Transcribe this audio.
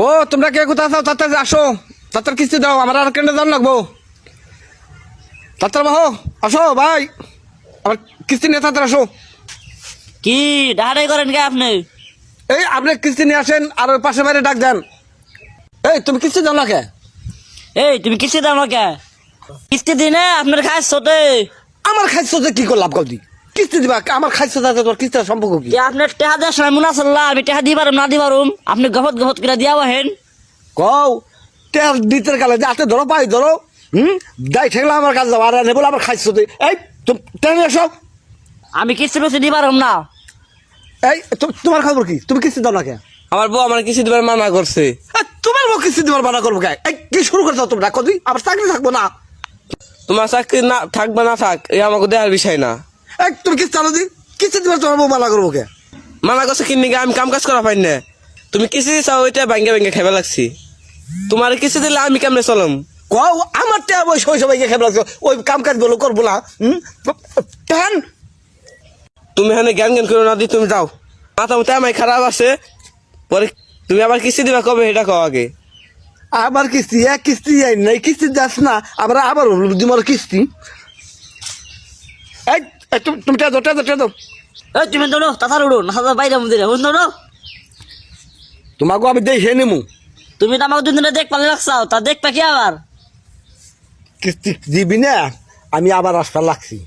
ও তোমরা কে কোথায় আছো? তাড়াতাড়ি আসো, তাড়াতাড়ি কিস্তি দাও, আমার আর কেন জান লাগবো। তাড়াতাড়ি বাহো, আসো ভাই, আমার কিস্তি নিয়ে তাড়াতাড়ি আসো। কি ডাহাডাই করেন কে আপনি? এই আপনি কিস্তি নিয়ে আসেন আর ওই পাশে বাইরে ডাক দেন। এই তুমি কিস্তি দাও না কে? এই তুমি কিস্তি দাও না কে? কিস্তি দিনে আপনার খায় সোতে। আমার খাইছো যে কি করলাম কদি? কিস্তি দিবা আমার খাইছো যাতে তোর কিস্তির সম্পর্ক কি? আপনার টেহা দেওয়ার সময় মনে আছে আমি টেহা দিই পারুম না দিই পারুম, আপনি গফত গফত করে দিয়া হেন। কও তেল দিতে গেলে যে হাতে ধরো পাই ধরো, দাই ঠেকলে আমার কাছে যাবো আর এনে বলে আমার খাইছো তুই। এই টেনে এসো। আমি কিস্তি বেশি দিই পারুম না। এই তোমার খবর কি? তুমি কিস্তি দাও না কে? আমার বউ আমার কিস্তি দিবার মানা করছে। তোমার বউ কিস্তি দেওয়ার মানা করবো কে? এই কি শুরু করছো তোমরা কদি? আমার চাকরি থাকবো না। তোমার চাকরি না থাকবে না থাক, এই আমাকে দেওয়ার বিষয় না। এই তুমি কিস্তি আনো দি, কিস্তি দিবার তোমার বউ মানা করবো কে? মানা করছে কিনি আমি কাম কাজ করা পাই না। তুমি কিস্তি দিছাও ওইটা ভাঙ্গে ভাঙ্গে খাইবা লাগছি। তোমার কিস্তি দিলে আমি কেমনে চলম? কও আমার টেয়া বয়স ওই সবাইকে খেয়ে লাগছো, ওই কাম কাজ বলো করবো না। টেন তুমি এখানে জ্ঞান জ্ঞান করে না দি, তুমি যাও। মাথা মতো আমার খারাপ আছে, পরে তুমি আবার কিস্তি দিবা কবে এটা কও আগে। আবার কিস্তি এক কিস্তি নাই, কিস্তি যাস না আবার তোমার কিস্তি। এই তুমি টেয়া দাও, টেয়া দাও, টেয়া দাও। এই তুমি দৌড়ো তাড়াতাড়ি উড়ো না বাইরে মন্দিরে হুন দৌড়ো। তোমাকে আমি দেখে নেবো। তুমি তো আমাকে দুদিনে দেখ পালে রাখছাও, তা দেখবা কি আবার? কিস্তি দিবি না, আমি আবার আসতে লাগছি।